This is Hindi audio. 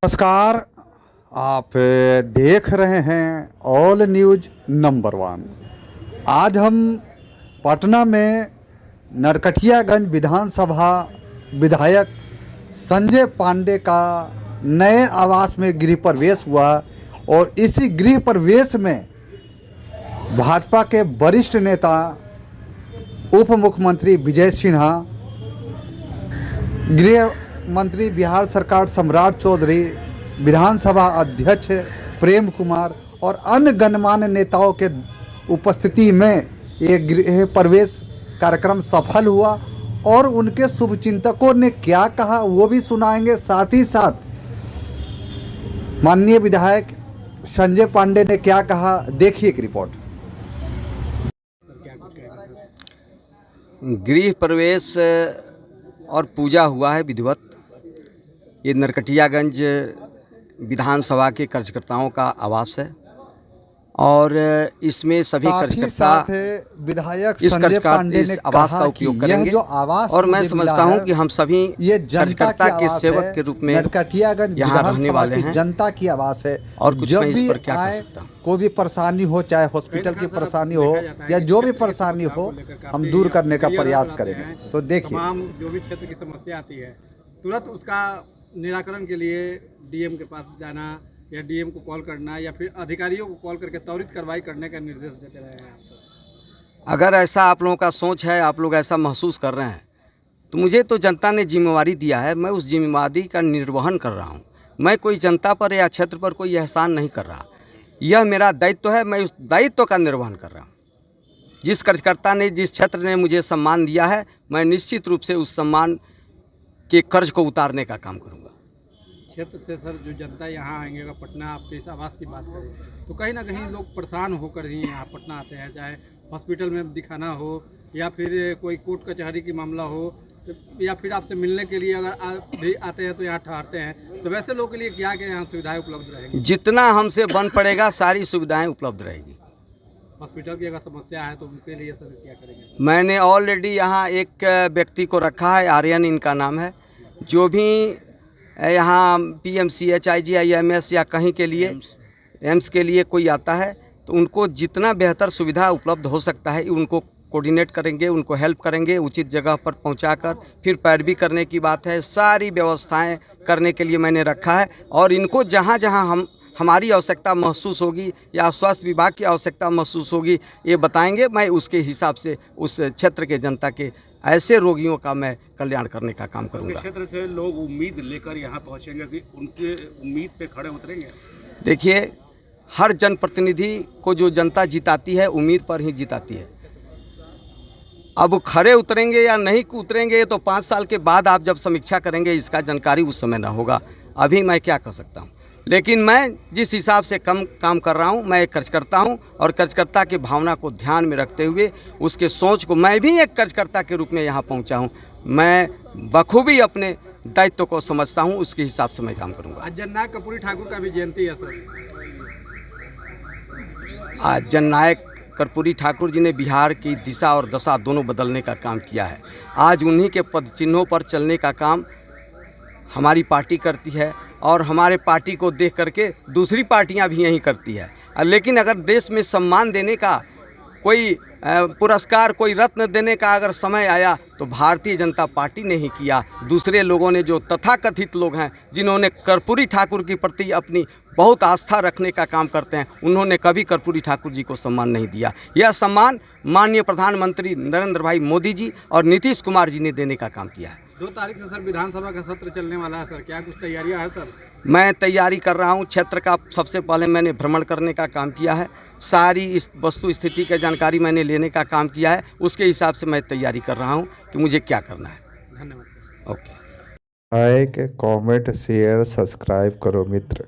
नमस्कार। आप देख रहे हैं ऑल न्यूज नंबर 1। आज हम पटना में नरकटियागंज विधानसभा विधायक संजय पांडे का नए आवास में गृह प्रवेश हुआ और इसी गृह प्रवेश में भाजपा के वरिष्ठ नेता उप मुख्यमंत्री विजय सिन्हा, गृह मंत्री बिहार सरकार सम्राट चौधरी, विधानसभा अध्यक्ष प्रेम कुमार और अन्य गणमान्य नेताओं के उपस्थिति में ये गृह प्रवेश कार्यक्रम सफल हुआ और उनके शुभचिंतकों ने क्या कहा वो भी सुनाएंगे। साथ ही साथ माननीय विधायक संजय पांडे ने क्या कहा, देखिए एक रिपोर्ट। गृह प्रवेश और पूजा हुआ है विधिवत। ये नरकटियागंज विधानसभा के कार्यकर्ताओं का आवास है और इसमें सभी कार्यकर्ता विधायक इस आवास का उपयोग करेंगे और मैं समझता हूं कि हम सभी कार्यकर्ता के सेवक के रूप में यहाँ रहने वाले हैं। जनता की आवास है और कुछ मैं इस पर क्या कह सकता हूँ। कोई भी परेशानी हो, चाहे हॉस्पिटल की परेशानी हो या जो भी परेशानी हो, हम दूर करने का प्रयास करेंगे। तो देखिए, जो भी क्षेत्र की समस्या आती है तुरंत उसका निराकरण के लिए डीएम के पास जाना या डीएम को कॉल करना या फिर अधिकारियों को कॉल करके त्वरित कार्रवाई करने का निर्देश देते रहे हैं। अगर ऐसा आप लोगों का सोच है, आप लोग ऐसा महसूस कर रहे हैं, तो मुझे तो जनता ने जिम्मेवारी दिया है, मैं उस जिम्मेवारी का निर्वहन कर रहा हूं। मैं कोई जनता पर या क्षेत्र पर कोई एहसान नहीं कर रहा। यह मेरा दायित्व है, मैं उस दायित्व का निर्वहन कर रहा हूँ। जिस कार्यकर्ता ने, जिस क्षेत्र ने मुझे सम्मान दिया है, मैं निश्चित रूप से उस सम्मान के कर्ज को उतारने का काम करूँगा। क्षेत्र से सर जो जनता यहाँ आएंगे, अगर पटना आपके इस आवास की बात करें तो कहीं ना कहीं लोग परेशान होकर ही यहाँ पटना आते हैं, चाहे हॉस्पिटल में दिखाना हो या फिर कोई कोर्ट कचहरी की मामला हो या फिर आपसे मिलने के लिए अगर भी आते हैं तो यहाँ ठहरते हैं। तो वैसे लोगों के लिए क्या क्या यहाँ सुविधाएं उपलब्ध रहेंगी? जितना हमसे बन पड़ेगा सारी सुविधाएँ उपलब्ध रहेगी। हॉस्पिटल की अगर समस्या है तो उनके लिए सर क्या करेंगे? मैंने ऑलरेडी यहाँ एक व्यक्ति को रखा है, आर्यन इनका नाम है, जो भी यहाँ PMCH, IGIMS या कहीं के लिए एम्स के लिए कोई आता है तो उनको जितना बेहतर सुविधा उपलब्ध हो सकता है उनको कोऑर्डिनेट करेंगे, उनको हेल्प करेंगे, उचित जगह पर पहुंचाकर फिर पैरवी करने की बात है। सारी व्यवस्थाएं करने के लिए मैंने रखा है और इनको जहां जहां हमारी आवश्यकता महसूस होगी या स्वास्थ्य विभाग की आवश्यकता महसूस होगी, ये बताएंगे। मैं उसके हिसाब से उस क्षेत्र के जनता के ऐसे रोगियों का मैं कल्याण करने का काम करूंगा। क्षेत्र से लोग उम्मीद लेकर यहाँ पहुँचेंगे कि उनके उम्मीद पे खड़े उतरेंगे। देखिए, हर जनप्रतिनिधि को जो जनता जिताती है उम्मीद पर ही जिताती है। अब खड़े उतरेंगे या नहीं उतरेंगे तो 5 साल के बाद आप जब समीक्षा करेंगे, इसका जानकारी उस समय ना होगा। अभी मैं क्या कर सकता हूँ, लेकिन मैं जिस हिसाब से काम कर रहा हूं, मैं एक कार्यकर्ता हूं और कार्यकर्ता की भावना को ध्यान में रखते हुए उसके सोच को, मैं भी एक कार्यकर्ता के रूप में यहां पहुंचा हूं। मैं बखूबी अपने दायित्व को समझता हूं, उसके हिसाब से मैं काम करूंगा। आज जननायक कर्पूरी ठाकुर का भी जयंती है सर। आज जननायक कर्पूरी ठाकुर जी ने बिहार की दिशा और दशा दोनों बदलने का काम किया है। आज उन्हीं के पद चिन्हों पर चलने का काम हमारी पार्टी करती है और हमारे पार्टी को देख करके दूसरी पार्टियां भी यही करती है। लेकिन अगर देश में सम्मान देने का कोई पुरस्कार, कोई रत्न देने का अगर समय आया तो भारतीय जनता पार्टी ने ही किया। दूसरे लोगों ने, जो तथाकथित लोग हैं, जिन्होंने कर्पूरी ठाकुर के प्रति अपनी बहुत आस्था रखने का काम करते हैं, उन्होंने कभी कर्पूरी ठाकुर जी को सम्मान नहीं दिया। यह सम्मान माननीय प्रधानमंत्री नरेंद्र भाई मोदी जी और नीतीश कुमार जी ने देने का काम किया है। 2 तारीख से सर विधानसभा का सत्र चलने वाला है सर, क्या कुछ तैयारियां हैं सर? मैं तैयारी कर रहा हूं। क्षेत्र का सबसे पहले मैंने भ्रमण करने का काम किया है। सारी इस वस्तु स्थिति की जानकारी मैंने लेने का काम किया है। उसके हिसाब से मैं तैयारी कर रहा हूं कि मुझे क्या करना है। धन्यवाद। Okay. Like, comment, share, subscribe करो मित्र।